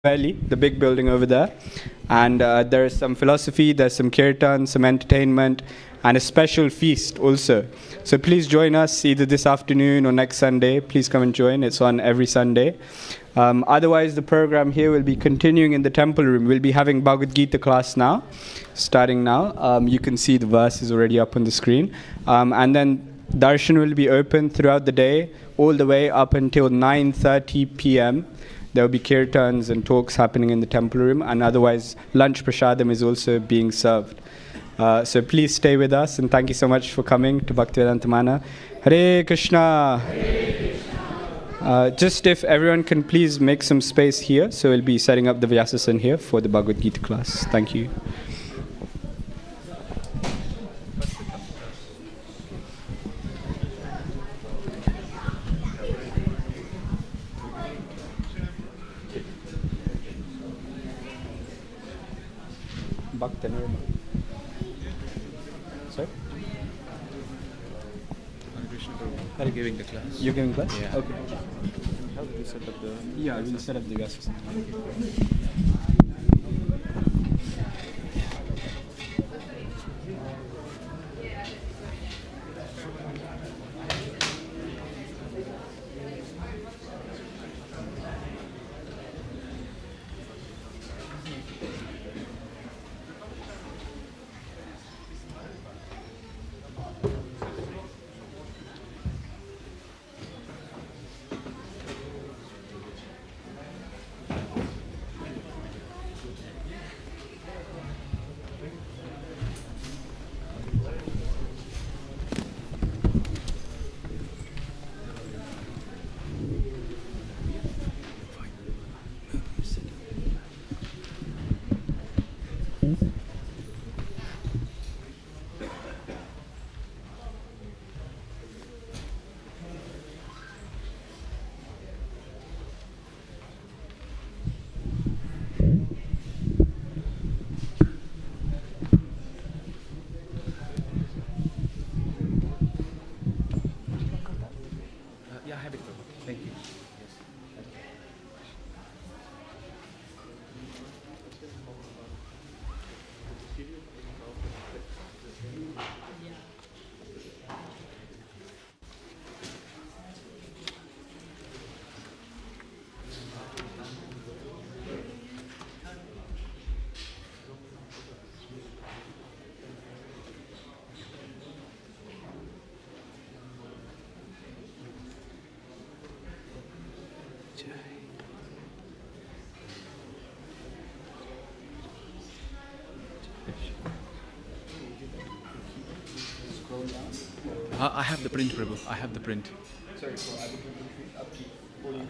Valley, the big building over there. And there is some philosophy, there's some kirtan, some entertainment, and a special feast also. So please join us either this afternoon or next Sunday. Please come and join. It's on every Sunday. Otherwise, the program here will be continuing in the temple room. We'll be having Bhagavad Gita class now, starting now. You can see the verses already up on the screen. And then darshan will be open throughout the day, all the way up until 9:30 p.m. There will be kirtans and talks happening in the temple room, and otherwise lunch prashadam is also being served. So please stay with us, and thank you so much for coming to Bhaktivedanta Manor. Hare Krishna. Just if everyone can please make some space here, so we'll be setting up the Vyasasan here for the Bhagavad Gita class. Thank you. Sorry? Are you giving the class? You're giving class? Yeah. Okay. How do you set up the... Yeah, we'll set up the guests. Yeah, I have it. Thank you. I have the print, Prabhu. I have the print. Sorry, so I will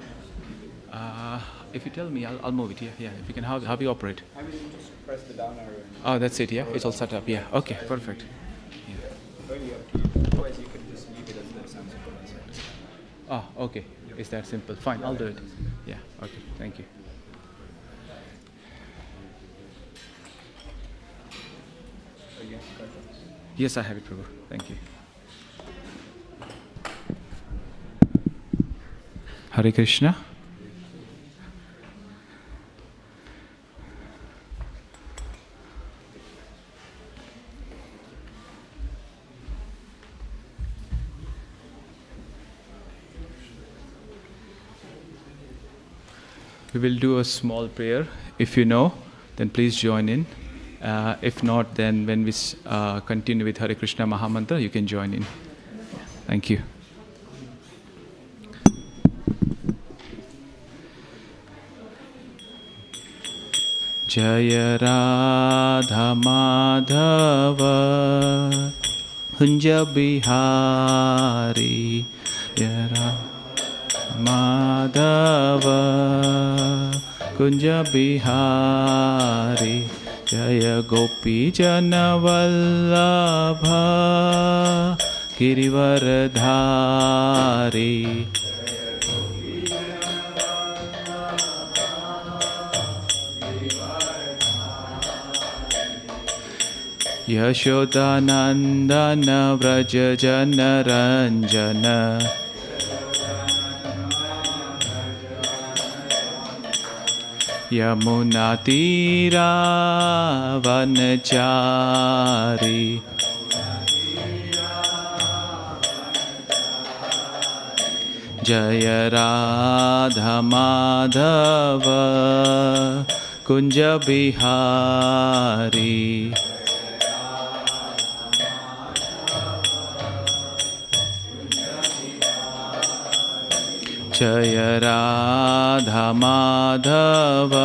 If you tell me, I'll move it. Yeah. If you can, how you operate? I mean, just press the down arrow. Oh, that's it. Yeah, it's all set up. Yeah. Okay. Perfect. Yeah. Only up to you. Otherwise, you can just leave it as the Samsung. Oh, okay. It's that simple. Fine. I'll do it. Yeah. Okay. Thank you. Yes, I have it, Prabhu. Thank you. Hare Krishna. We will do a small prayer. If you know, then please join in. If not, then when we continue with Hare Krishna Mahamantra, you can join in. Thank you. Jaya Radha Madhava Kunja Bihari Jaya Radha Madhava Kunja Bihari Jaya Gopi Jana Vallabha Girivardhari Yashodanandana Vraja Jana Ranjana Yamunatira vanachari Jaya Radha Madhava Kunja Bihari Jaya Radha Madhava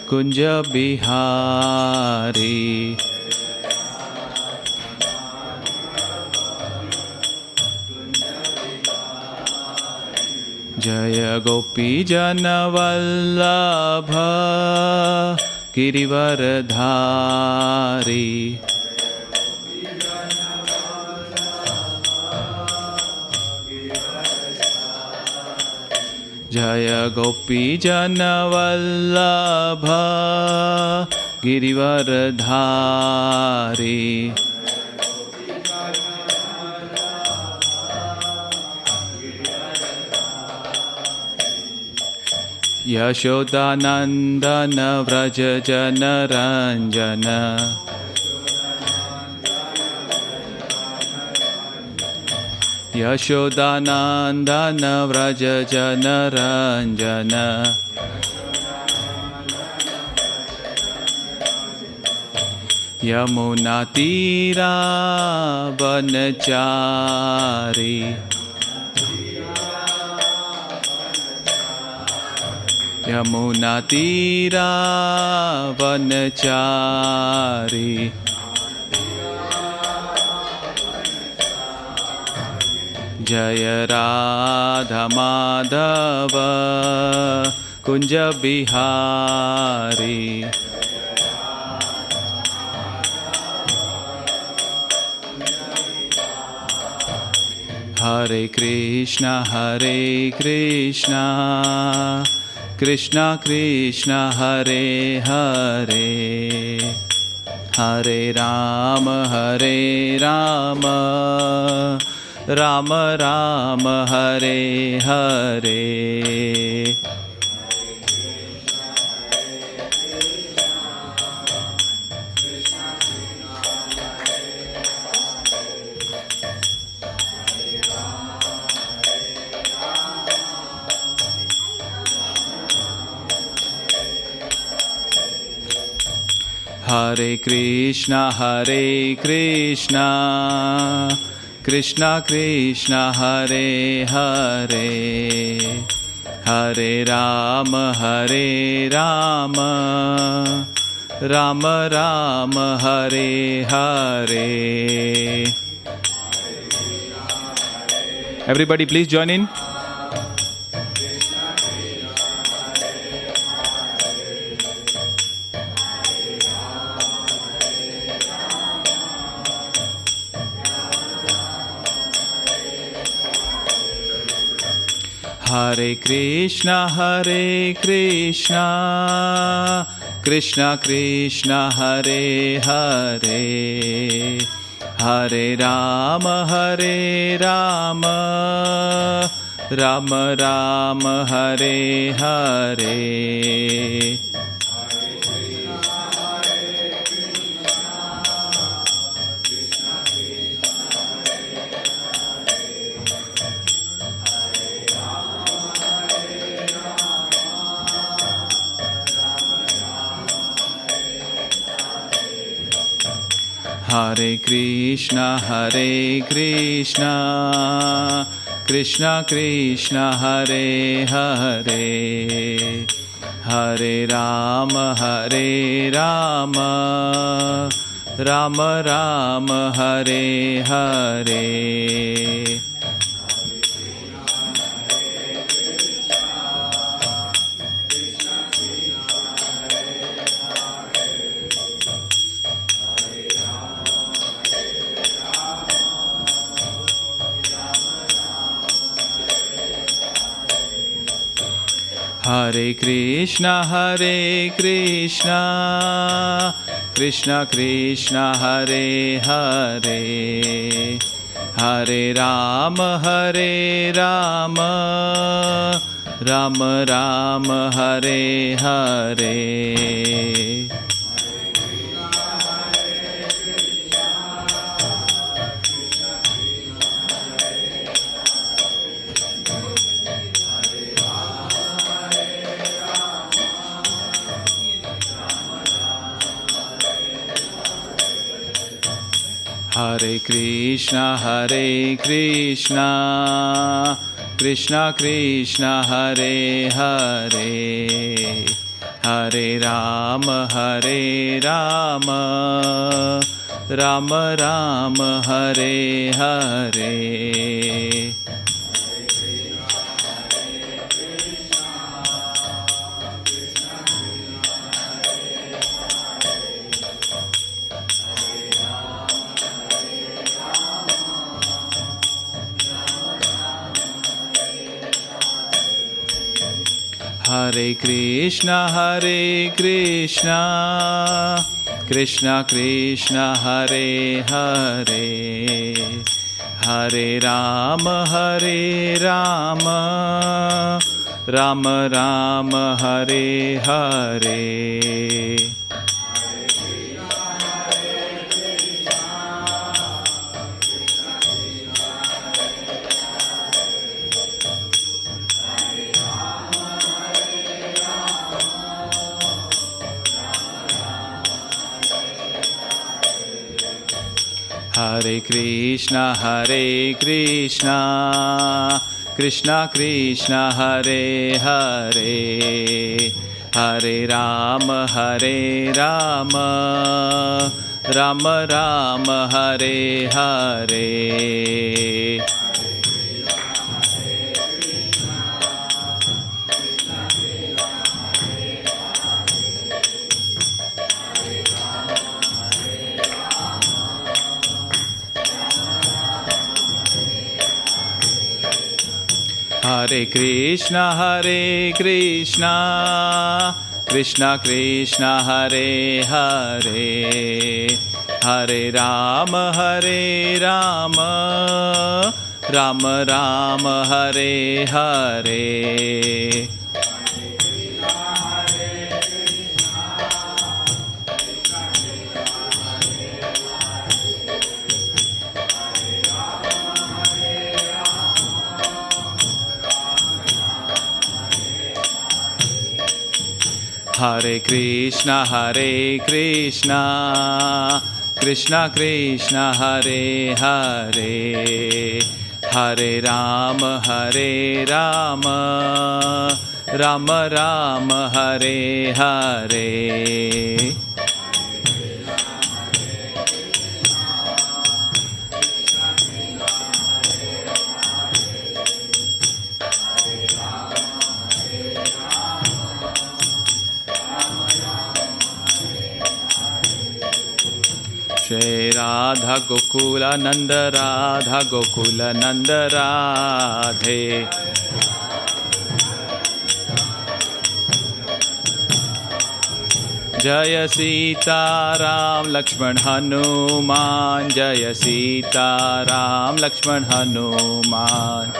Kunja Bihari Jaya Gopi Jana Vallabha Girivardhari Jaya Gopi Jana Vallabha Girivardhari Yashodanandana Vraja Jana Ranjana Yashodanandana Vraja Jana Ranjana Yamunatira vanachari Yamunatira vanachari Jaya Radha Madhava Kunja Bihari Hare Krishna Krishna Krishna Hare Hare Hare Rama Rama Rama Hare Hare Hare Krishna Krishna Krishna Hare Hare Hare Rama Rama Rama Hare Hare Everybody please join in. Hare Krishna Krishna Krishna Hare Hare Hare Rama Rama Rama Hare Hare Hare Krishna Krishna Krishna Hare Hare Hare Rama Rama Rama Hare Hare Hare Krishna Krishna Krishna Hare Hare Hare Rama Ram Ram Hare Hare. Hare Krishna, Krishna Krishna, Hare Hare, Hare Rama, Rama Rama, Hare Hare. Hare Krishna, Krishna Krishna, Hare Hare, Hare Rama, Rama Rama, Hare Hare. Hare Krishna, Krishna Krishna, Hare Hare, Hare Rama, Rama Rama, Hare Hare. Hare Krishna, Krishna Krishna, Hare Hare, Hare Rama, Rama Rama, Hare Hare. Hare Krishna, Krishna Krishna, Hare Hare, Hare Rama, Rama Rama, Hare Hare. Jai Radha Gokula Nanda Radha Gokula Nanda Radhe. Jaya Sita Ram Lakshman Hanuman, Jaya Sita Ram Lakshman Hanuman.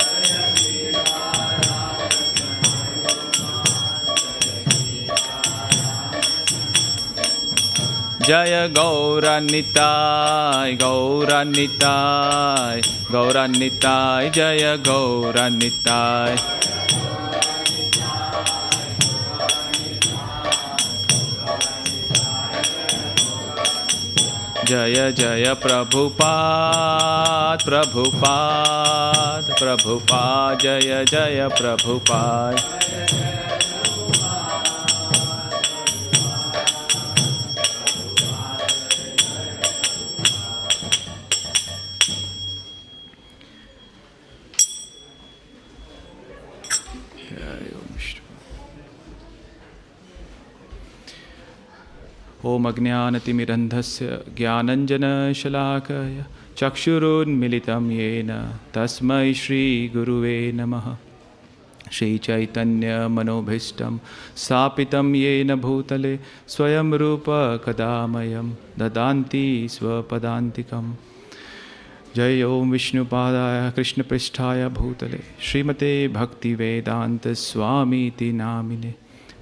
Jaya Gauranitai, Gauranitai, Gauranitai, Jaya Gauranitai. Jaya Jaya Prabhupada, Prabhupada, Prabhupada, Jaya Jaya Prabhupada. Om Ajnanatimirandhasya Jnananjana-shalakaya Chakshurunmilitam Yena Tasmai Shri Guruve Namaha. Shri Chaitanya Manobhishtam Sapitam Yena Bhutale Swayam Rupa Kadamayam Dadanti Swapadantikam. जय ओम विष्णुपादाय कृष्णपृष्ठाय भूतले श्रीमते भक्तिवेदांत स्वामीति नामिने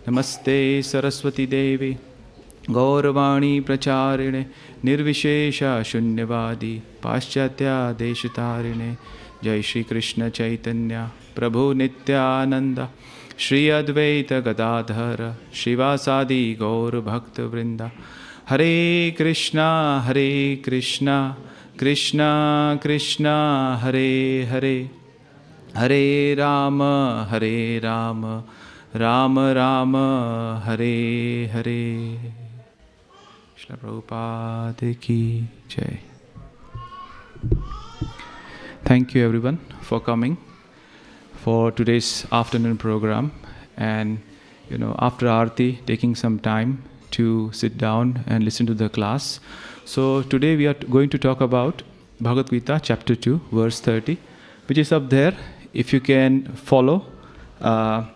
नमस्ते सरस्वती देवी गौरवाणी प्रचारिणे निर्विशेष शून्यवादी पाश्चात्य देशतारिणे जय श्री कृष्ण चैतन्य प्रभु नित्यानंद श्री अद्वैत गदाधर श्रीवासादि गौर भक्त वृंदा हरे कृष्णा कृष्णा कृष्णा हरे हरे हरे राम राम राम हरे हरे श्रील प्रभुपाद की जय. Thank you everyone for coming for today's afternoon program, and after Aarti taking some time to sit down and listen to the class. So today we are going to talk about Bhagavad Gita chapter 2 verse 30, which is up there. If you can follow the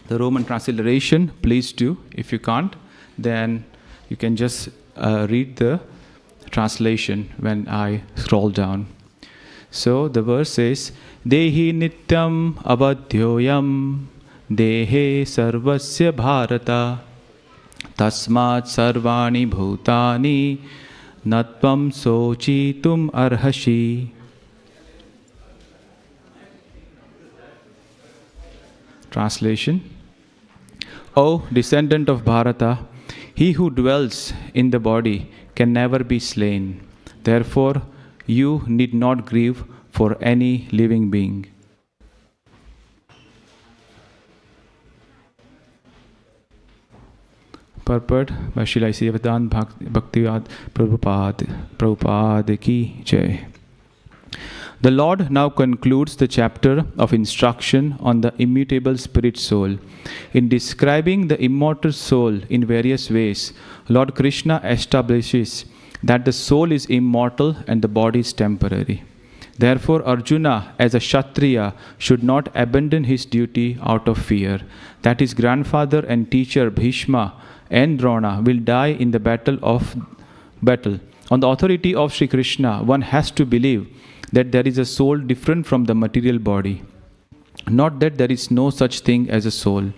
Roman transliteration, please do. If you can't, then you can just read the translation when I scroll down. So the verse says, Dehi nityam abadhyoyam dehe sarvasya bharata tasmat sarvani bhutani natvam sochitum arhashi. Translation. O descendant of Bharata, he who dwells in the body can never be slain. Therefore, you need not grieve for any living being. Purport by Srila Bhaktivedanta Prabhupada ki jai. The Lord now concludes the chapter of instruction on the immutable spirit soul. In describing the immortal soul in various ways, Lord Krishna establishes that the soul is immortal and the body is temporary. Therefore, Arjuna, as a Kshatriya, should not abandon his duty out of fear that his grandfather and teacher Bhishma and Drona will die in the battle. On the authority of Sri Krishna, one has to believe that there is a soul different from the material body. Not that there is no such thing as a soul,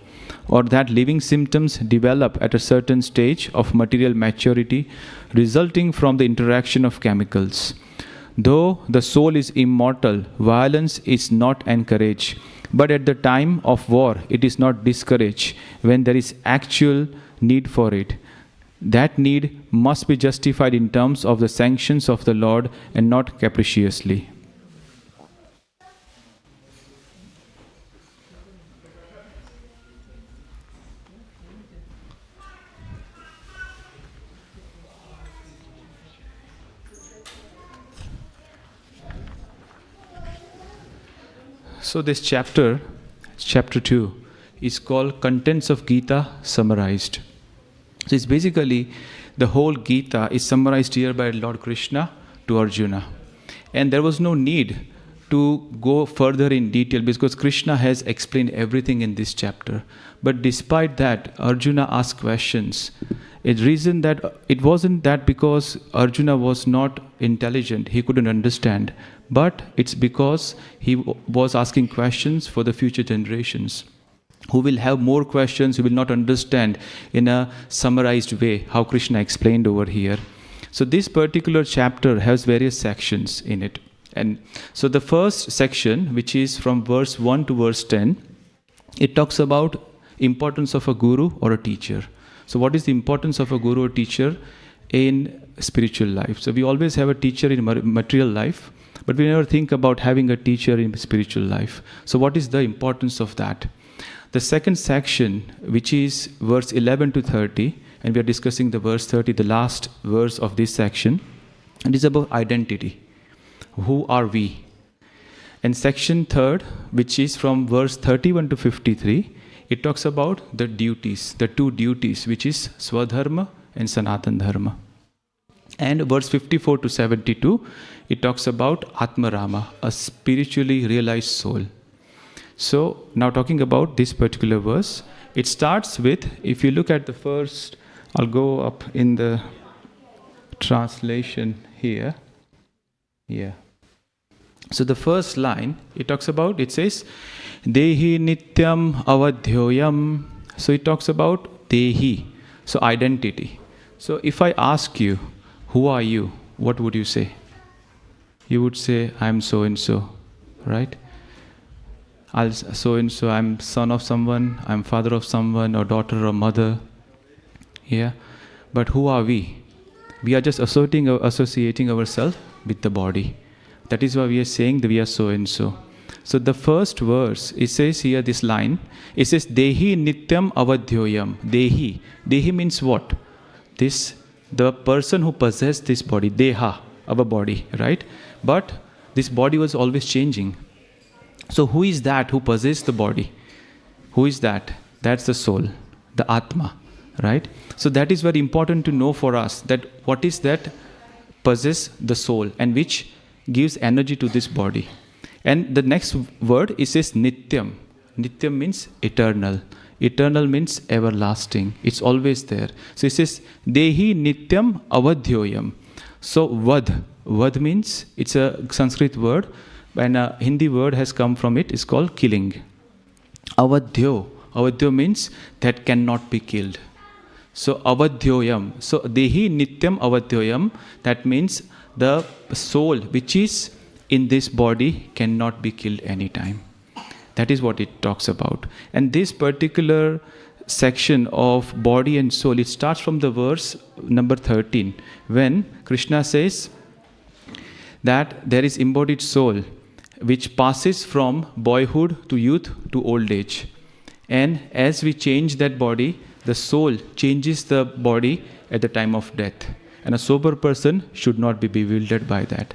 or that living symptoms develop at a certain stage of material maturity resulting from the interaction of chemicals. Though the soul is immortal, violence is not encouraged, but at the time of war it is not discouraged when there is actual need for it. That need must be justified in terms of the sanctions of the Lord and not capriciously. So this chapter 2, is called Contents of Gita Summarized. So it's basically the whole Gita is summarized here by Lord Krishna to Arjuna. And there was no need to go further in detail because Krishna has explained everything in this chapter. But despite that, Arjuna asked questions. It reason that it wasn't that because Arjuna was not intelligent, he couldn't understand, but it's because he was asking questions for the future generations who will have more questions, who will not understand in a summarized way how Krishna explained over here. So this particular chapter has various sections in it. And so the first section, which is from verse 1 to verse 10, it talks about importance of a guru or a teacher. So what is the importance of a guru or teacher in spiritual life? So we always have a teacher in material life, but we never think about having a teacher in spiritual life. So what is the importance of that? The second section, which is verse 11 to 30, and we are discussing the verse 30, the last verse of this section, and it's about identity. Who are we? And section third, which is from verse 31 to 53, it talks about the duties, the two duties, which is Swadharma and Sanatan Dharma. And verse 54 to 72, it talks about Atmarama, a spiritually realized soul. So now talking about this particular verse, it starts with, if you look at the first, I'll go up in the translation here. Yeah. So the first line, it says, Dehi Nityam Avadhyoyam. So it talks about Dehi, so identity. So if I ask you, who are you? What would you say? You would say, I'm so and so, right? So and so, I'm son of someone, I'm father of someone, or daughter or mother. Yeah. But who are we? We are just associating ourselves with the body. That is why we are saying that we are so and so. So the first verse, it says here this line, it says, Dehi Nityam Avadhyoyam. Dehi. Dehi means what? The person who possessed this body, Deha, our body, right? But this body was always changing. So who is that who possessed the body? Who is that? That's the soul, the Atma, right? So that is very important to know for us, that what is that possess the soul and which gives energy to this body. And the next word, it says Nityam. Nityam means eternal. Eternal means everlasting. It's always there. So it says Dehi Nityam Avadhyoyam. So Vad means, it's a Sanskrit word, and a Hindi word has come from it. It's called killing. Avadhyo means that cannot be killed. So Avadhyoyam. So Dehi Nityam Avadhyoyam. That means the soul which is in this body cannot be killed anytime. That is what it talks about. And this particular section of body and soul, it starts from the verse number 13, when Krishna says that there is embodied soul which passes from boyhood to youth to old age. And as we change that body, the soul changes the body at the time of death. And a sober person should not be bewildered by that.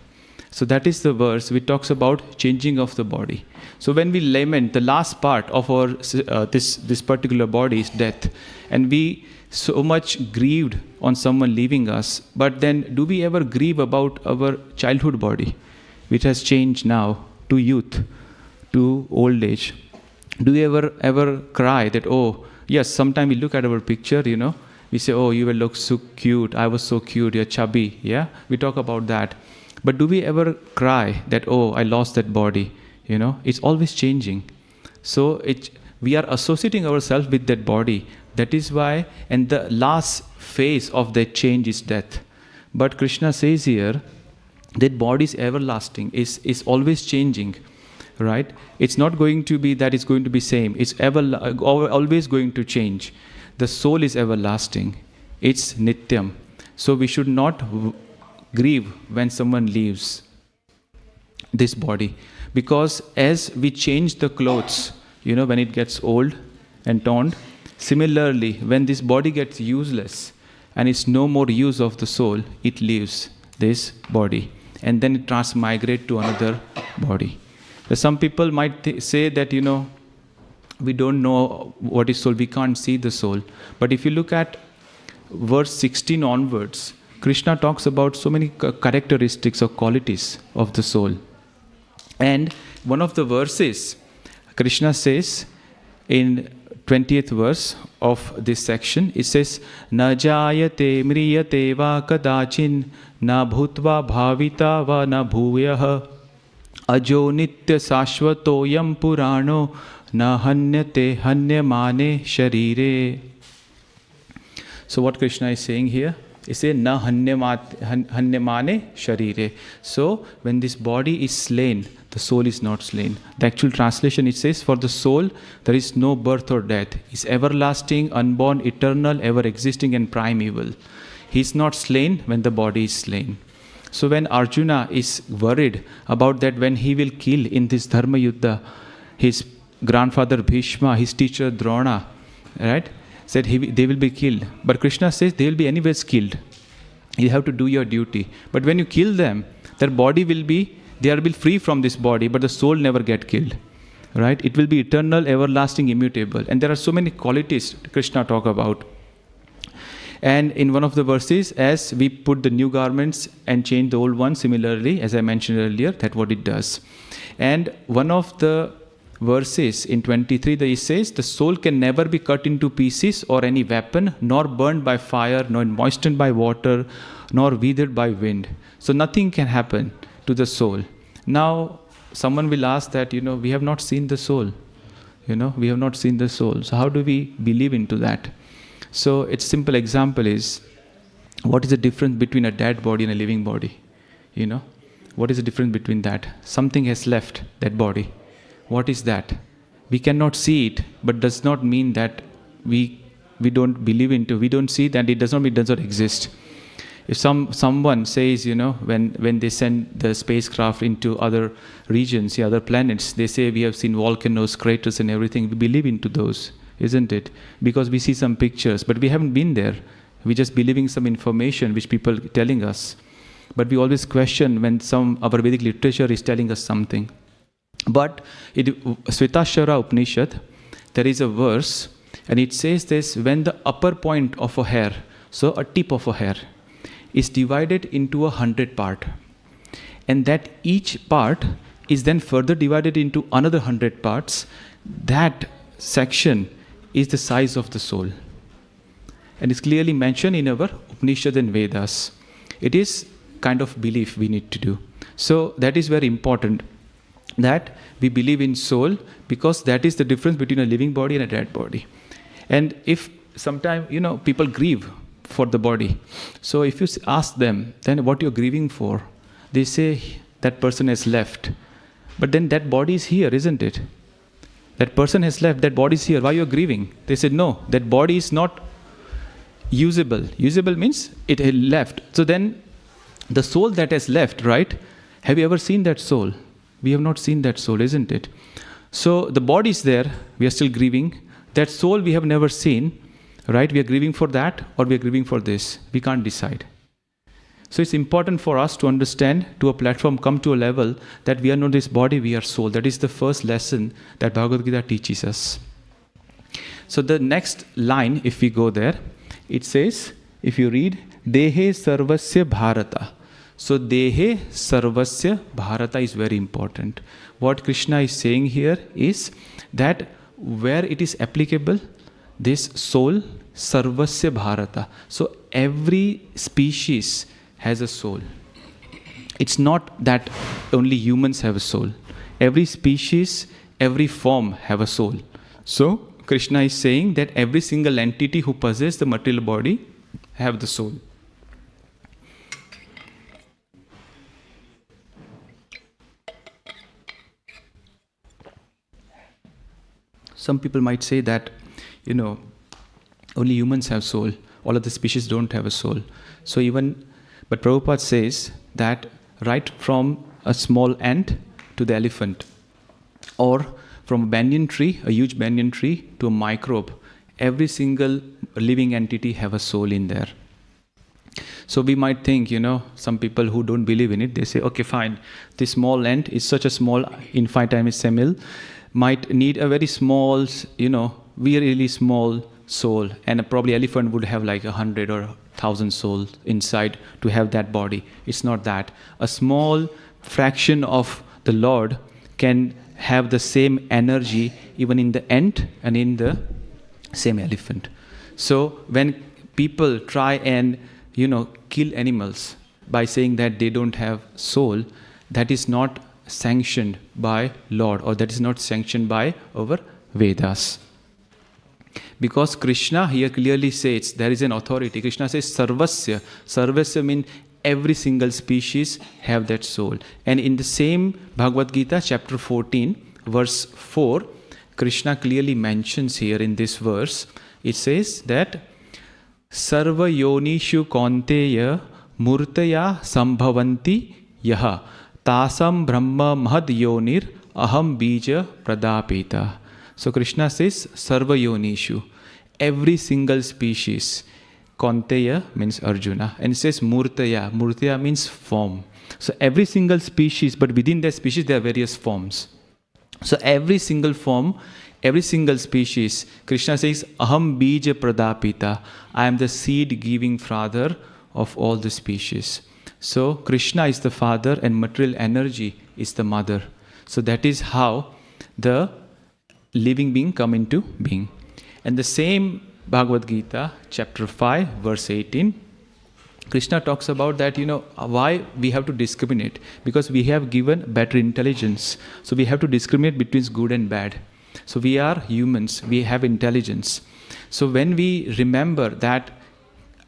So that is the verse which talks about changing of the body. So when we lament, the last part of our this particular body is death, and we so much grieved on someone leaving us. But then, do we ever grieve about our childhood body, which has changed now to youth, to old age? Do we ever cry that, oh yes? Sometimes we look at our picture, we say, oh, you will look so cute. I was so cute. You're chubby. Yeah, we talk about that. But do we ever cry that, oh, I lost that body? It's always changing. So we are associating ourselves with that body. That is why, and the last phase of that change is death. But Krishna says here that body is everlasting, is always changing, right? It's not going to be that it's going to be same. It's always going to change. The soul is everlasting. It's nityam. So we should not grieve when someone leaves this body, because as we change the clothes, when it gets old and torn, similarly when this body gets useless and it's no more use of the soul, it leaves this body and then it transmigrate to another body. Some people might say that we don't know what is soul, we can't see the soul. But if you look at verse 16 onwards, Krishna talks about so many characteristics or qualities of the soul. And one of the verses, Krishna says in 20th verse of this section, it says, Na jayate mriyate va kadachin, na bhutva bhavita va na bhuvyaha, ajo nitya sashvatoyam purano, na hanyate hanyamane sharire. So what Krishna is saying here? He says, na hanyamane sharire. So when this body is slain, the soul is not slain. The actual translation, it says, for the soul there is no birth or death. It's everlasting, unborn, eternal, ever existing and primeval. He is not slain when the body is slain. So when Arjuna is worried about that, when he will kill in this Dharma Yuddha, his grandfather Bhishma, his teacher Drona, right, said they will be killed. But Krishna says they will be anyways killed. You have to do your duty. But when you kill them, their body will be, they will be free from this body, but the soul never get killed. Right? It will be eternal, everlasting, immutable. And there are so many qualities Krishna talk about. And in one of the verses, as we put the new garments and change the old ones, similarly, as I mentioned earlier, that's what it does. And one of the verses in 23, it says, the soul can never be cut into pieces or any weapon, nor burned by fire, nor moistened by water, nor withered by wind. So nothing can happen to the soul. Now, someone will ask that, we have not seen the soul. We have not seen the soul. So how do we believe into that? So its simple example is, what is the difference between a dead body and a living body? What is the difference between that? Something has left that body. What is that? We cannot see it, but does not mean that we don't believe into. We don't see that. It does not mean it does not exist. If someone says, when they send the spacecraft into other regions, other planets, they say we have seen volcanoes, craters and everything. We believe into those, isn't it? Because we see some pictures, but we haven't been there. We're just believing some information which people are telling us. But we always question when our Vedic literature is telling us something. But in Svetashvara Upanishad, there is a verse, and it says this: when the upper point of a hair, so a tip of a hair, is divided into 100 parts, and that each part is then further divided into another 100 parts, that section is the size of the soul. And it's clearly mentioned in our Upanishad and Vedas. It is kind of belief we need to do. So that is very important, that we believe in soul, because that is the difference between a living body and a dead body. And if sometimes, people grieve for the body. So if you ask them, then what you're grieving for? They say that person has left. But then that body is here, isn't it? That person has left, that body is here. Why you're grieving? They said, no, that body is not usable. Usable means it had left. So then the soul that has left, right? Have you ever seen that soul? We have not seen that soul, isn't it? So the body is there, we are still grieving. That soul we have never seen, right? We are grieving for that, or we are grieving for this. We can't decide. So it's important for us to understand, to a platform, come to a level that we are not this body, we are soul. That is the first lesson that Bhagavad Gita teaches us. So the next line, if we go there, it says, if you read, Dehe Sarvasya Bharata. So Dehe Sarvasya Bharata is very important. What Krishna is saying here is that where it is applicable, this soul, Sarvasya Bharata. So every species has a soul. It's not that only humans have a soul. Every species, every form have a soul. So Krishna is saying that every single entity who possesses the material body have the soul. Some people might say that, only humans have soul. All other species don't have a soul. But Prabhupada says that right from a small ant to the elephant, or from a banyan tree, a huge banyan tree, to a microbe, every single living entity have a soul in there. So we might think, some people who don't believe in it, they say, okay, fine, this small ant is such a small, infinitesimal, might need a very small, really small soul, and probably elephant would have like 100 or 1,000 souls inside to have that body. It's not that. A small fraction of the Lord can have the same energy even in the ant and in the same elephant. So when people try and kill animals by saying that they don't have soul, that is not sanctioned by Lord, or that is not sanctioned by our Vedas. Because Krishna here clearly says there is an authority. Krishna says Sarvasya. Sarvasya means every single species have that soul. And in the same Bhagavad Gita, chapter 14, verse 4, Krishna clearly mentions here in this verse, it says that Sarva yonishu konteya murtaya sambhavanti yaha tasam brahma mahad yonir aham bija pradapita. So Krishna says Sarva yonishu, every single species. Konteya means Arjuna, and it says Murtaya. Murtaya means form. So every single species, but within that species there are various forms. So every single form, every single species, Krishna says Aham bija pradapita, I am the seed giving father of all the species. So Krishna is the father and material energy is the mother. So that is how the living being come into being. And the same Bhagavad Gita, chapter 5, verse 18, Krishna talks about that, why we have to discriminate. Because we have given better intelligence. So we have to discriminate between good and bad. So we are humans, we have intelligence. So when we remember that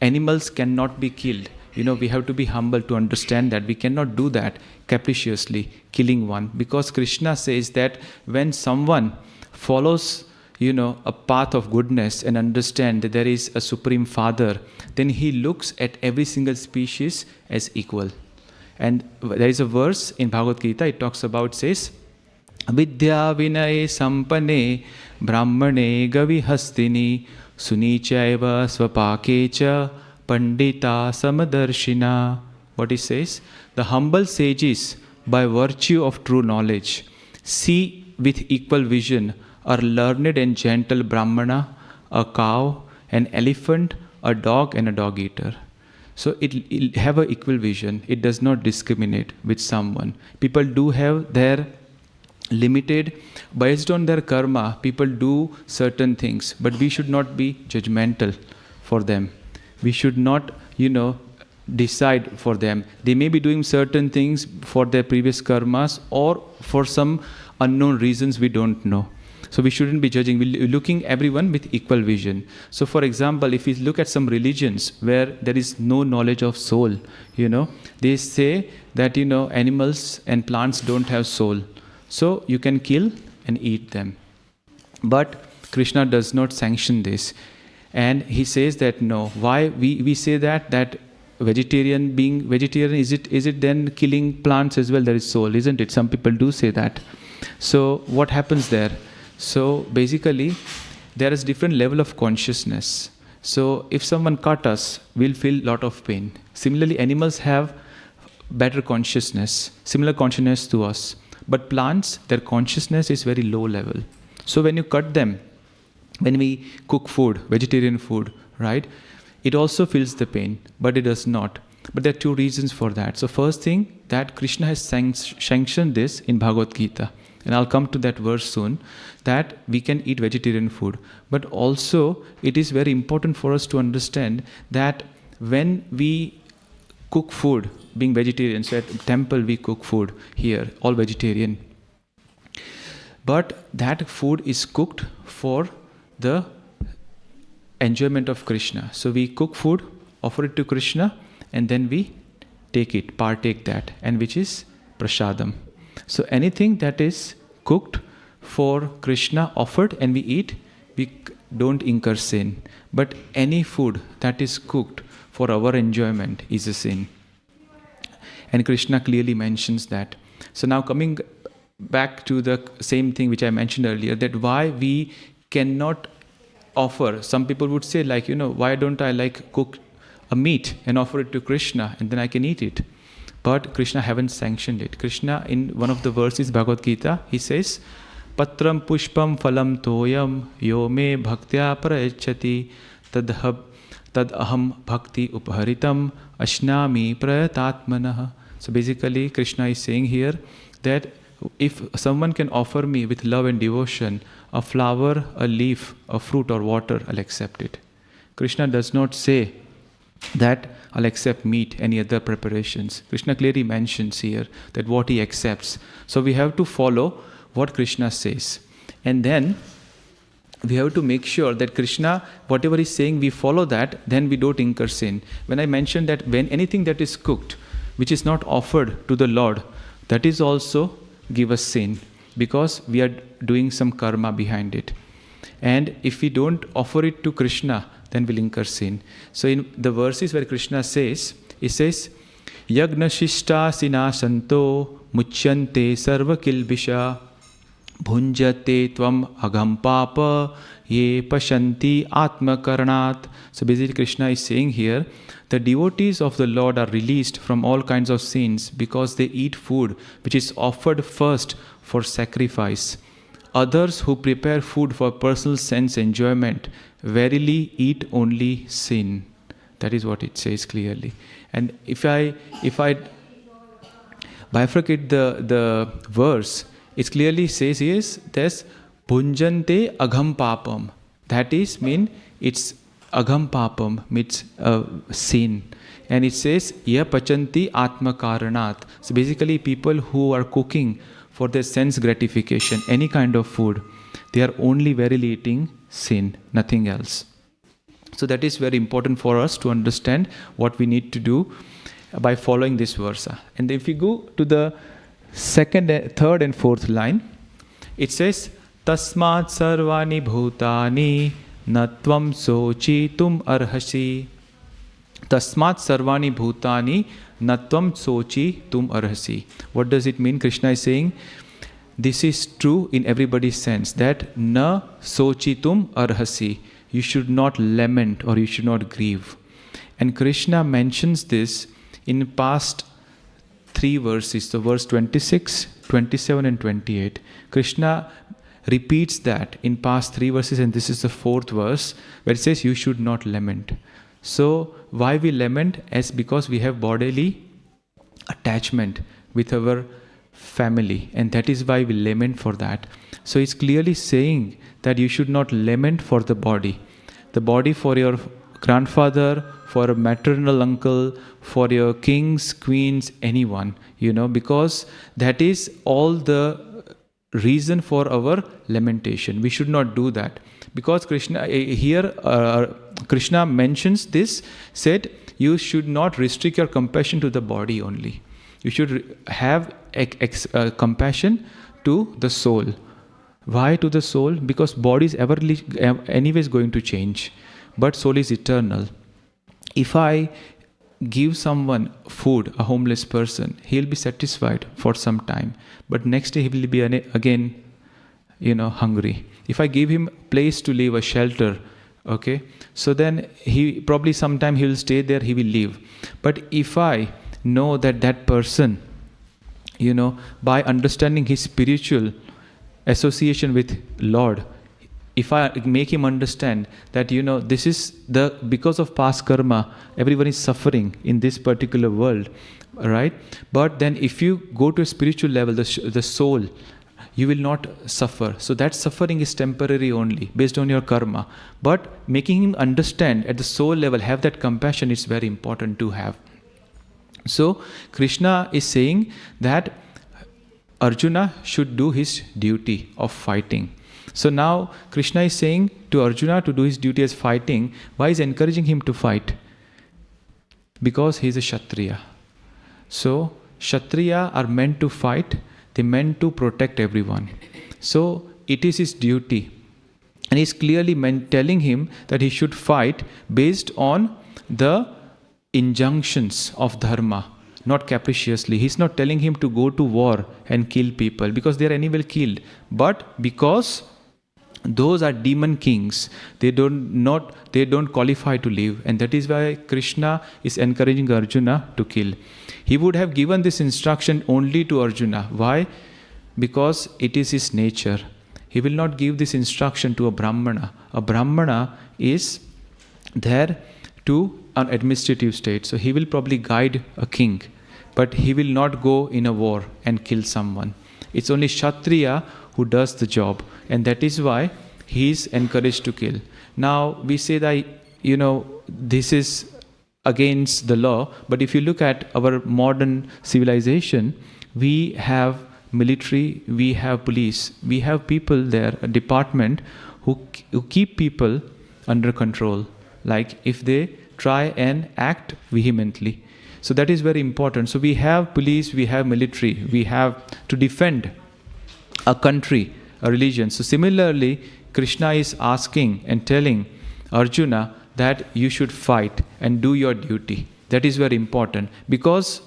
animals cannot be killed, we have to be humble to understand that we cannot do that capriciously, killing one. Because Krishna says that when someone follows a path of goodness and understand that there is a supreme father, then he looks at every single species as equal. And there is a verse in Bhagavad Gita, it talks about, says, Vidya Vinay Sampane Brahmane Gavi Hastini Sunichaiva Swapakecha Pandita Samadarshina. What he says? The humble sages, by virtue of true knowledge, see with equal vision a learned and gentle Brahmana, a cow, an elephant, a dog, and a dog eater. So it have an equal vision. It does not discriminate with someone. People do have their limited, based on their karma, people do certain things, but we should not be judgmental for them. We should not, decide for them. They may be doing certain things for their previous karmas or for some unknown reasons we don't know. So we shouldn't be judging. We're looking everyone with equal vision. So for example, if we look at some religions where there is no knowledge of soul, they say that, animals and plants don't have soul. So you can kill and eat them. But Krishna does not sanction this. And he says that no. Why we say that being vegetarian, is it then killing plants as well? There is soul, isn't it? Some people do say that. So what happens there? So basically, there is different level of consciousness. So if someone cut us, we'll feel lot of pain. Similarly, animals have better consciousness, similar consciousness to us. But plants, their consciousness is very low level. So when you cut them, when we cook food, vegetarian food, right, it also feels the pain, but it does not. But there are two reasons for that. So first thing, that Krishna has sanctioned this in Bhagavad Gita. And I'll come to that verse soon, that we can eat vegetarian food. But also, it is very important for us to understand that when we cook food, being vegetarian, so at temple we cook food here, all vegetarian. But that food is cooked for the enjoyment of Krishna. So we cook food, offer it to Krishna, and then we partake that, and which is prasadam. So anything that is cooked for Krishna, offered, and we eat, we don't incur sin. But any food that is cooked for our enjoyment is a sin. And Krishna clearly mentions that. So now coming back to the same thing which I mentioned earlier, that why we cannot offer. Some people would say why don't I cook a meat and offer it to Krishna and then I can eat it. But Krishna haven't sanctioned it. Krishna, in one of the verses, Bhagavad Gita, he says, Patram pushpam phalam toyam yo me bhaktya prayachati tad aham bhakti upaharitam ashnami prayatatmanah. So basically, Krishna is saying here that if someone can offer me with love and devotion a flower, a leaf, a fruit or water, I'll accept it. Krishna does not say that I'll accept meat, any other preparations. Krishna clearly mentions here that what he accepts. So we have to follow what Krishna says. And then we have to make sure that Krishna, whatever he's saying, we follow that, then we don't incur sin. When I mentioned that when anything that is cooked, which is not offered to the Lord, that is also give us sin, because we are doing some karma behind it. And if we don't offer it to Krishna, then we'll incur sin. So in the verses where Krishna says, he says, Yagna shishta sinasanto muchyante sarva kilbisha bhunjate tvam agam papa ye pashanti atma karanat. So basically Krishna is saying here, the devotees of the Lord are released from all kinds of sins because they eat food which is offered first for sacrifice. Others who prepare food for personal sense enjoyment verily eat only sin. That is what it says clearly. And if I bifurcate the verse, it clearly says yes, there's bhunjante agham papam. That is mean it's agham papam means sin. And it says, Ya pachanti atma karanat. So basically, people who are cooking for their sense gratification, any kind of food, they are only verily eating sin, nothing else. So that is very important for us to understand what we need to do by following this verse. And if you go to the third and fourth line, it says, Tasmat sarvani bhutani natvam sochitum arhasi. Tasmat sarvani bhutani natvam sochitum arhasi. What does it mean? Krishna is saying, this is true in everybody's sense, that na sochitum arhasi. You should not lament or you should not grieve. And Krishna mentions this in past 3 verses, so verse 26, 27 and 28. Krishna repeats that in past 3 verses, and this is the 4th verse, where it says you should not lament. So why we lament? As because we have bodily attachment with our family, and that is why we lament for that. So it's clearly saying that you should not lament for the body for your grandfather, for a maternal uncle, for your kings, queens, anyone, because that is all the reason for our lamentation. We should not do that, because Krishna mentions this, said you should not restrict your compassion to the body only. You should have compassion to the soul. Why to the soul? Because body is anyways going to change, but soul is eternal. If I give someone food, a homeless person, he'll be satisfied for some time, but next day he will be again, hungry. If I give him a place to live, a shelter, okay, so then he probably sometime he will stay there, he will leave. But if I know that person, by understanding his spiritual association with Lord, if I make him understand that this is because of past karma, everyone is suffering in this particular world, right? But then if you go to a spiritual level, the soul, you will not suffer. So that suffering is temporary only, based on your karma. But making him understand at the soul level, have that compassion, is very important to have. So Krishna is saying that Arjuna should do his duty of fighting. So now Krishna is saying to Arjuna to do his duty as fighting. Why is encouraging him to fight? Because he is a Kshatriya. So Kshatriya are meant to fight. They meant to protect everyone. So it is his duty. And he's clearly telling him that he should fight based on the injunctions of dharma, not capriciously. He's not telling him to go to war and kill people, because they are anyway killed. But because those are demon kings, they don't qualify to live, and that is why Krishna is encouraging Arjuna to kill. He would have given this instruction only to Arjuna. Why? Because it is his nature. He will not give this instruction to a Brahmana. A Brahmana is there to an administrative state, so he will probably guide a king, but he will not go in a war and kill someone. It's only Kshatriya who does the job, and that is why he is encouraged to kill. Now we say that this is against the law, but if you look at our modern civilization, we have military, we have police, we have people there, a department who keep people under control, like if they try and act vehemently. So that is very important. So we have police, we have military, we have to defend a country, a religion. So similarly, Krishna is asking and telling Arjuna that you should fight and do your duty. That is very important, because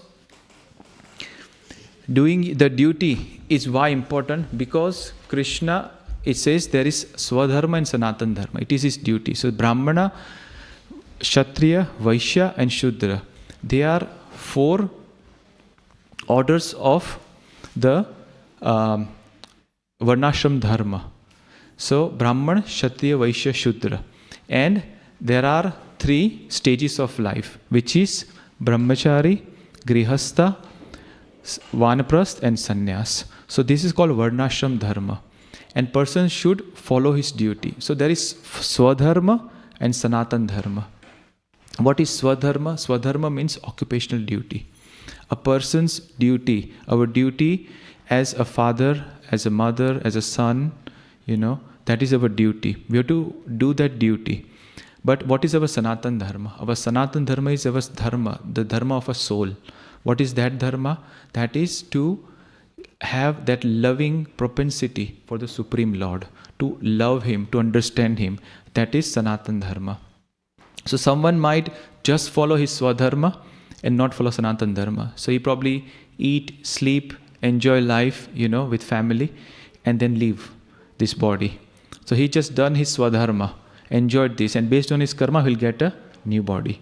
doing the duty is why important, because Krishna, it says there is Swadharma and Sanatan Dharma. It is his duty. So Brahmana, Kshatriya, Vaishya and Shudra, they are 4 orders of the Varnashram Dharma. So Brahman, Kshatriya, Vaishya, Shudra. And there are 3 stages of life, which is Brahmachari, Grihastha, Vanaprastha and Sannyas. So this is called Varnashram Dharma. And person should follow his duty. So there is Swadharma and Sanatan Dharma. What is Swadharma? Swadharma means occupational duty. A person's duty, our duty as a father, as a mother, as a son, that is our duty. We have to do that duty. But what is our Sanatan Dharma? Our Sanatan Dharma is our dharma, the dharma of a soul. What is that dharma? That is to have that loving propensity for the Supreme Lord, to love Him, to understand Him. That is Sanatan Dharma. So someone might just follow his Swadharma and not follow Sanatan Dharma. So he probably eat, sleep, enjoy life, with family, and then leave this body. So he just done his Swadharma, enjoyed this, and based on his karma, he'll get a new body.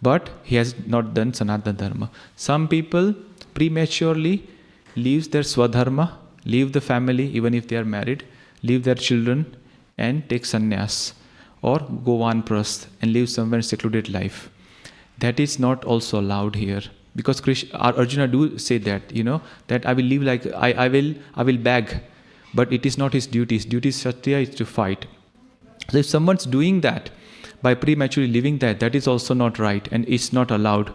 But he has not done Sanatana Dharma. Some people prematurely leave their Swadharma, leave the family, even if they are married, leave their children and take sannyas or go vanprasth and live somewhere secluded life. That is not also allowed here. Because Arjuna do say that, that I will live like, I will beg. But it is not his duty. His duty is Kshatriya, is to fight. So if someone's doing that, by prematurely living that is also not right and it's not allowed.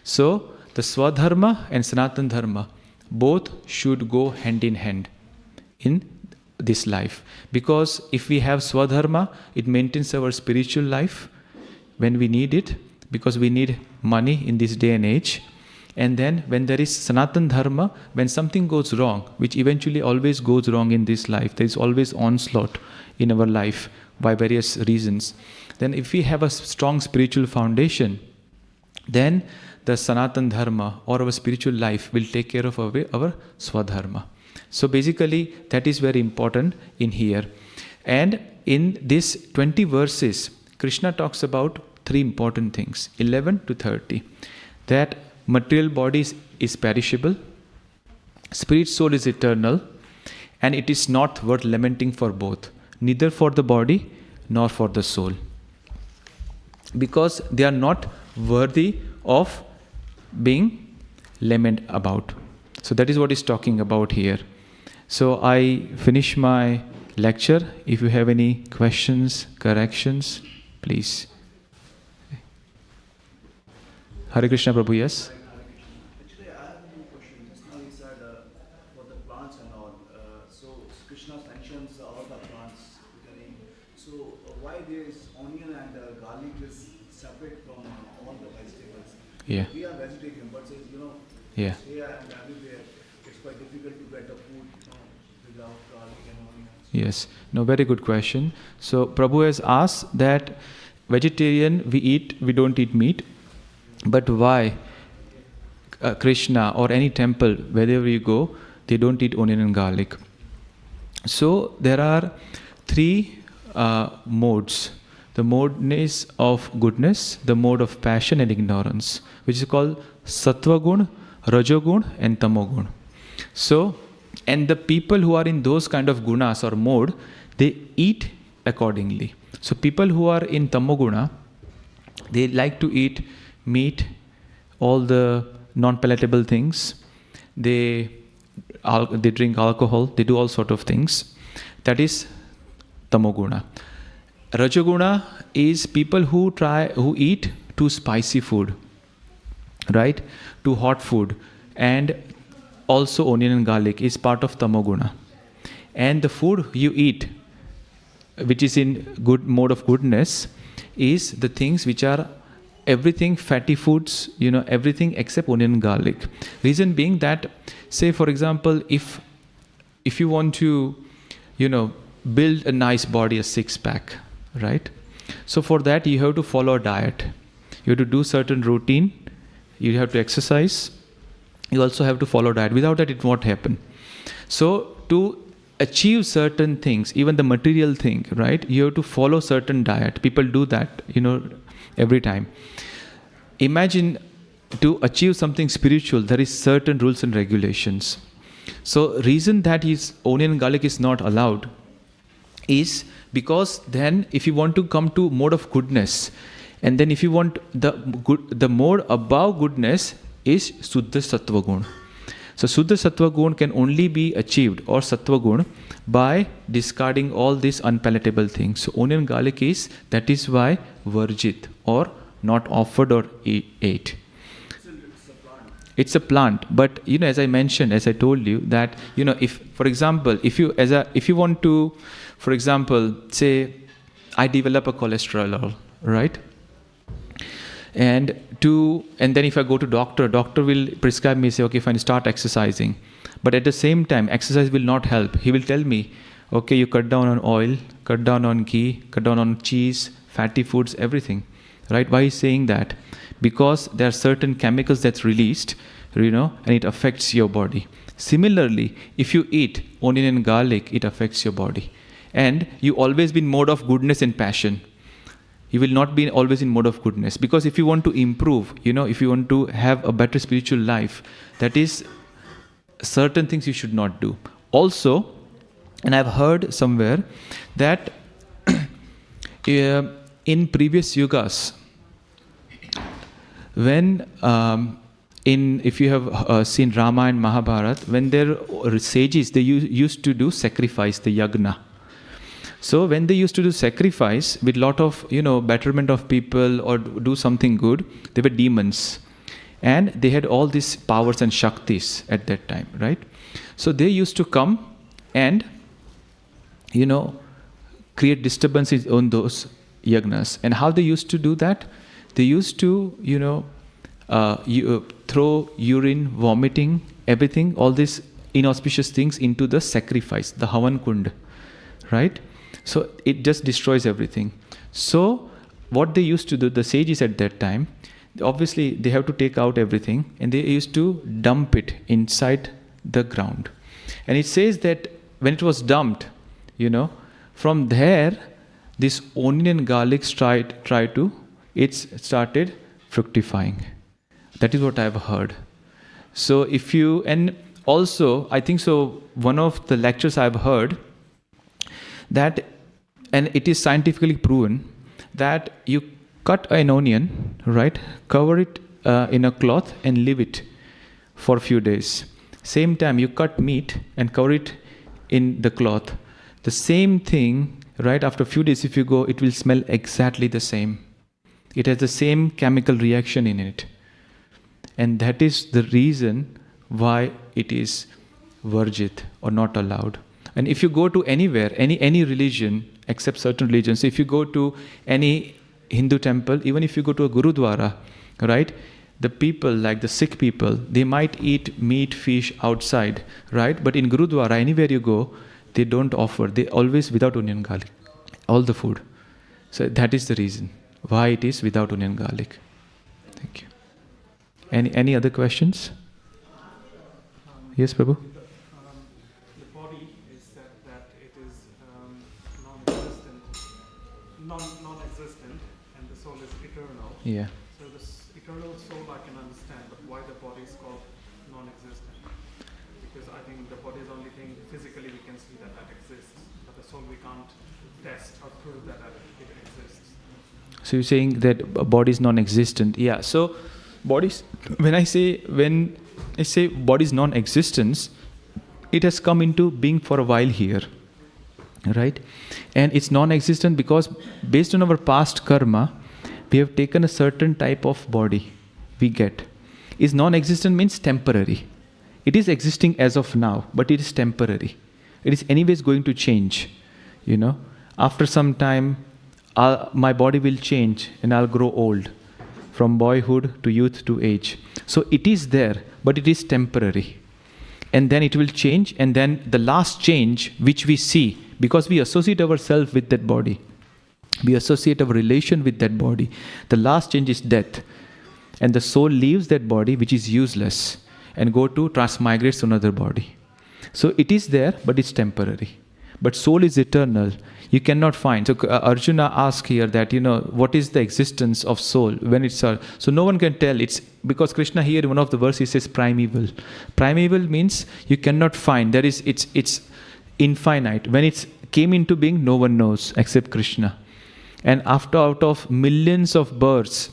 So the Swadharma and Sanatana Dharma, both should go hand in hand in this life. Because if we have Swadharma, it maintains our spiritual life when we need it, because we need money in this day and age. And then when there is Sanatana Dharma, when something goes wrong, which eventually always goes wrong in this life, there is always onslaught in our life by various reasons. Then if we have a strong spiritual foundation, then the Sanatana Dharma or our spiritual life will take care of our Swadharma. So basically that is very important in here. And in this 20 verses, Krishna talks about 3 important things, 11 to 30. That material body is perishable, spirit soul is eternal, and it is not worth lamenting for both, neither for the body nor for the soul. Because they are not worthy of being lamented about. So that is what he's talking about here. So I finish my lecture. If you have any questions, corrections, please. Hare Krishna Prabhu, yes? Actually, I have a new question. Just now you said for the plants and all. So Krishna mentions all the plants. So why there is onion and garlic is separate from all the vegetables? Yeah. We are vegetarian, but says, Yeah. here and everywhere, it's quite difficult to get a food without garlic and onions. Yes. No, very good question. So Prabhu has asked that vegetarian we don't eat meat, but why Krishna or any temple, wherever you go, they don't eat onion and garlic? So there are 3 modes. The mode is of goodness, the mode of passion and ignorance, which is called Sattva Gun, Rajogun and Tamogun. So, and the people who are in those kind of gunas or mode, they eat accordingly. So people who are in Tamoguna, they like to eat meat, all the non-palatable things. They drink alcohol, they do all sort of things. That is Tamoguna. Rajoguna is people who eat too spicy food, right? Too hot food, and also onion and garlic is part of Tamoguna. And the food you eat, which is in good mode of goodness, is the things which are everything fatty foods, everything except onion and garlic. Reason being that, say for example, if you want to, build a nice body, a 6-pack, right? So for that you have to follow a diet. You have to do certain routine. You have to exercise. You also have to follow diet. Without that, it won't happen. So to achieve certain things, even the material thing, right? You have to follow certain diet. People do that, every time. Imagine to achieve something spiritual, there is certain rules and regulations. So reason that onion and garlic is not allowed is because then if you want to come to mode of goodness, and then if you want the mode above goodness is Suddha Sattva Gun. So Suddha Sattva Gun can only be achieved, or Sattva Gun, by discarding all these unpalatable things. So onion and garlic that is why Varjit or not offered or ate. It's a plant, but as I mentioned, as I told you, that if, for example, if you want to, for example, say I develop a cholesterol, right? And then if I go to doctor will prescribe me, say, okay, fine, start exercising. But at the same time, exercise will not help. He will tell me, okay, you cut down on oil, cut down on ghee, cut down on cheese, fatty foods, everything. Right? Why is saying that? Because there are certain chemicals that's released, and it affects your body. Similarly, if you eat onion and garlic, it affects your body. And you always be in mode of goodness and passion. You will not be always in mode of goodness. Because if you want to improve, if you want to have a better spiritual life, that is certain things you should not do. Also, and I've heard somewhere that in previous yugas, when if you have seen Rama and Mahabharata, when there were sages, they used to do sacrifice, the yagna. So when they used to do sacrifice with lot of betterment of people or do something good, they were demons, and they had all these powers and shaktis at that time, right? So they used to come and create disturbances on those yagnas. And how they used to do that? They used to throw urine, vomiting, everything, all these inauspicious things into the sacrifice, the Havan Kund, right? So it just destroys everything. So what they used to do, the sages at that time, obviously they have to take out everything, and they used to dump it inside the ground. And it says that when it was dumped, from there, this onion and garlic started fructifying. That is what I have heard. So and also, I think so, one of the lectures I have heard that, and it is scientifically proven, that you cut an onion, right, cover it in a cloth and leave it for a few days. Same time, you cut meat and cover it in the cloth. The same thing, right, after a few days, if you go, it will smell exactly the same. It has the same chemical reaction in it. And that is the reason why it is varjit or not allowed. And if you go to anywhere, any religion, except certain religions, if you go to any Hindu temple, even if you go to a Gurudwara, right, the people, like the Sikh people, they might eat meat, fish outside, right? But in Gurudwara, anywhere you go, they don't offer. They always without onion garlic, all the food. So that is the reason why it is without onion garlic. Thank you. Any other questions? Yes, Prabhu? The body is said that it is non-existent, and the soul is eternal. Yeah. So this eternal soul I can understand, but why the body is called non-existent? Because I think the body is the only thing physically we can see that exists, but the soul we can't test or prove that it exists. So you're saying that body is non-existent. Yeah. So bodies, when I say body is non-existence, it has come into being for a while here, right? And it's non-existent because based on our past karma, we have taken a certain type of body we get. Is non-existent means temporary. It is existing as of now, but it is temporary. It is anyways going to change, After some time, my body will change and I'll grow old, from boyhood to youth to age. So it is there, but it is temporary. And then it will change, and then the last change which we see, because we associate ourselves with that body, we associate our relation with that body, the last change is death. And the soul leaves that body which is useless and transmigrates to another body. So it is there, but it's temporary. But soul is eternal. You cannot find. So Arjuna asked here that, what is the existence of soul when it's so no one can tell. It's because Krishna here in one of the verses says primeval. Primeval means you cannot find. It's infinite. When it came into being, no one knows except Krishna. And out of millions of births,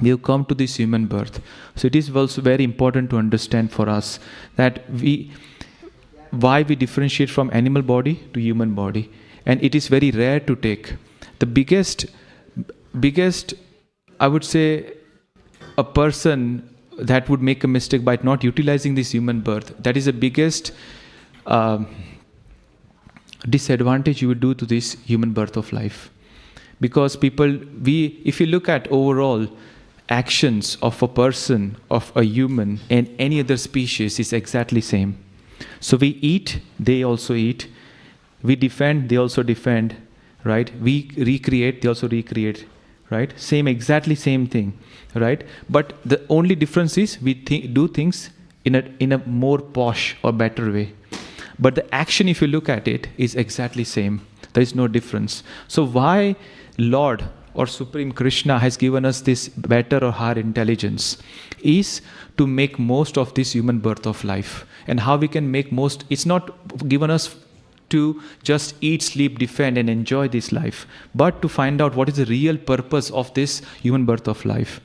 we have come to this human birth. So it is also very important to understand for us that why we differentiate from animal body to human body. And it is very rare to take. The biggest I would say, a person that would make a mistake by not utilizing this human birth, that is the biggest disadvantage you would do to this human birth of life. Because if you look at overall actions of a person, of a human, and any other species, is exactly same. So we eat, they also eat. We defend, they also defend, right? We recreate, they also recreate, right? Exactly same thing, right? But the only difference is we do things in a more posh or better way. But the action, if you look at it, is exactly same. There is no difference. So why Lord or Supreme Krishna has given us this better or higher intelligence is to make most of this human birth of life. And how we can make most, it's not given us to just eat, sleep, defend and enjoy this life, but to find out what is the real purpose of this human birth of life.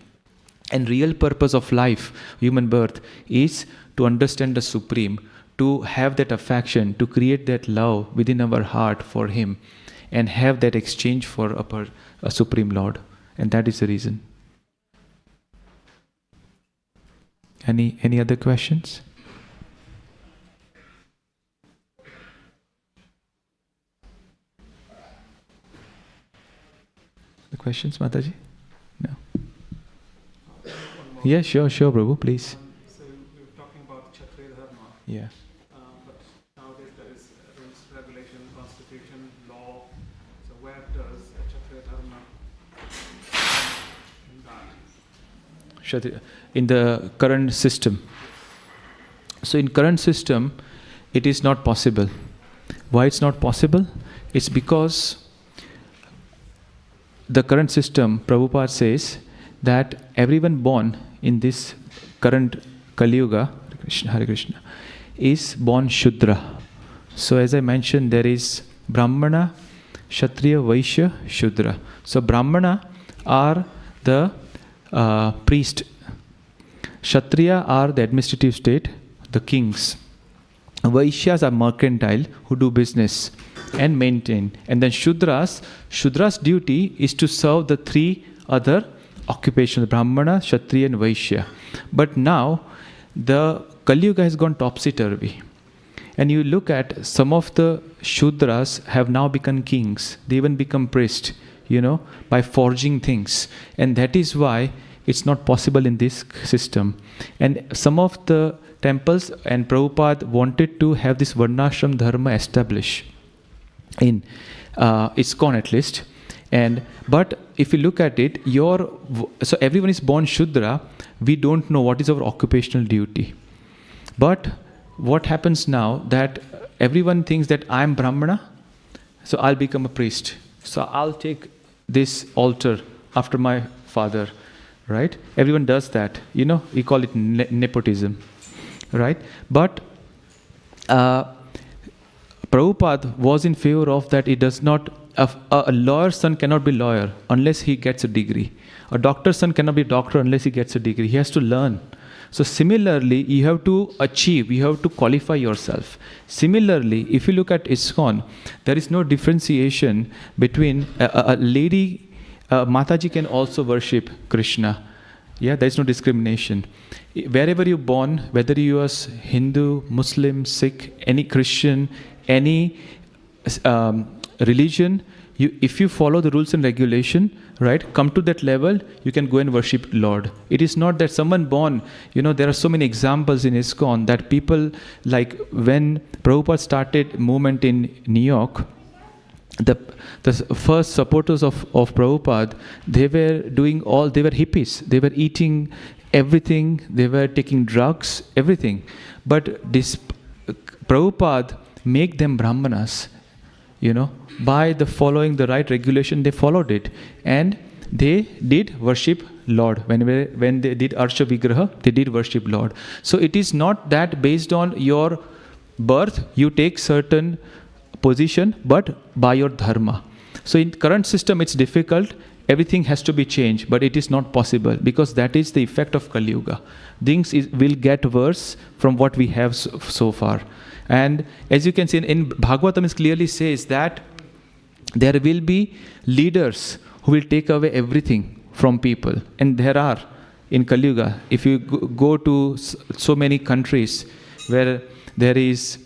And real purpose of life, human birth, is to understand the Supreme, to have that affection, to create that love within our heart for Him, and have that exchange for a Supreme Lord. And that is the reason. Any other questions? The questions, Mataji? No. Yeah, sure, Prabhu, please. So we were talking about Kshatriya Dharma. Yeah. But nowadays there is rules, regulation, constitution, law. So where does Kshatriya Dharma in that? In the current system. So in current system, it is not possible. Why it's not possible? It's because the current system, Prabhupada says, that everyone born in this current Kali Yuga, Hare Krishna, is born Shudra. So as I mentioned, there is Brahmana, Kshatriya, Vaishya, Shudra. So Brahmana are the priest. Kshatriya are the administrative state, the kings. Vaishyas are mercantile, who do business and maintain. And then Shudra's duty is to serve the three other occupations, Brahmana, Kshatriya and Vaishya. But now, the Kali Yuga has gone topsy-turvy. And you look at some of the Shudras have now become kings. They even become priests, by forging things. And that is why it's not possible in this system. And some of the temples and Prabhupada wanted to have this Varnashram Dharma established in ISKCON at least. But if you look at it, so everyone is born Shudra, we don't know what is our occupational duty. But what happens now that everyone thinks that I am Brahmana, so I'll become a priest. So I'll take this altar after my father, right? Everyone does that. We call it nepotism, right? But Prabhupada was in favor of that. It does not, a lawyer's son cannot be lawyer unless he gets a degree. A doctor's son cannot be doctor unless he gets a degree. He has to learn. So similarly, you have to achieve, you have to qualify yourself. Similarly, if you look at ISKCON, there is no differentiation between a lady, Mataji can also worship Krishna. Yeah, there is no discrimination. Wherever you're born, whether you are Hindu, Muslim, Sikh, any Christian, any religion, if you follow the rules and regulation, right, come to that level, you can go and worship Lord. It is not that someone born, there are so many examples in ISKCON that people, like when Prabhupada started movement in New York, the first supporters of Prabhupada, they were hippies. They were eating everything, they were taking drugs, everything. But this Prabhupada make them Brahmanas, by the following the right regulation, they followed it. And they did worship Lord. When they did Arsha Vigraha, they did worship Lord. So it is not that based on your birth, you take certain position, but by your dharma. So in current system, it's difficult. Everything has to be changed, but it is not possible because that is the effect of Kali Yuga. Things will get worse from what we have so far. And as you can see in Bhagavatam, it clearly says that there will be leaders who will take away everything from people. And there are in Kali Yuga. If you go to so many countries where there is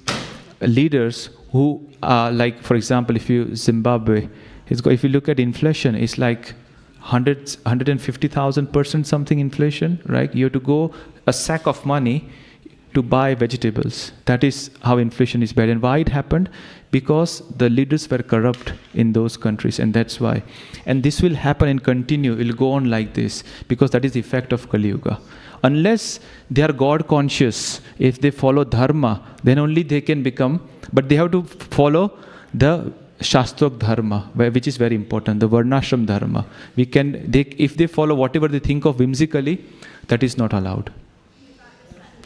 leaders who are like, for example, if you Zimbabwe, if you look at inflation, it's like 150,000% something inflation, right? You have to go a sack of money to buy vegetables. That is how inflation is bad. And why it happened? Because the leaders were corrupt in those countries, and that's why. And this will happen and continue. It will go on like this, because that is the effect of Kali Yuga. Unless they are God conscious, if they follow dharma, then only they can become, but they have to follow the Shastrok dharma, which is very important, the Varnashram dharma. If they follow whatever they think of whimsically, that is not allowed.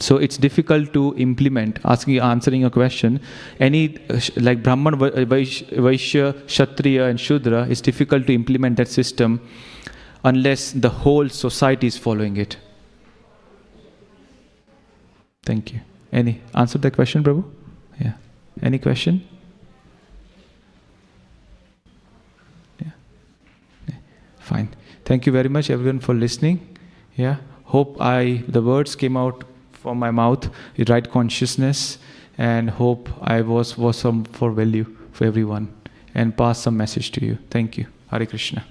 So it's difficult to implement. Answering a question, any like Brahman, Vaishya, Kshatriya and Shudra, it's difficult to implement that system unless the whole society is following it. Thank you. Any answer the question, Prabhu? Yeah. Any question? Yeah. Fine. Thank you very much, everyone, for listening. Yeah. Hope the words came out from my mouth with right consciousness, and hope I was some for value for everyone and pass some message to you. Thank you. Hare Krishna.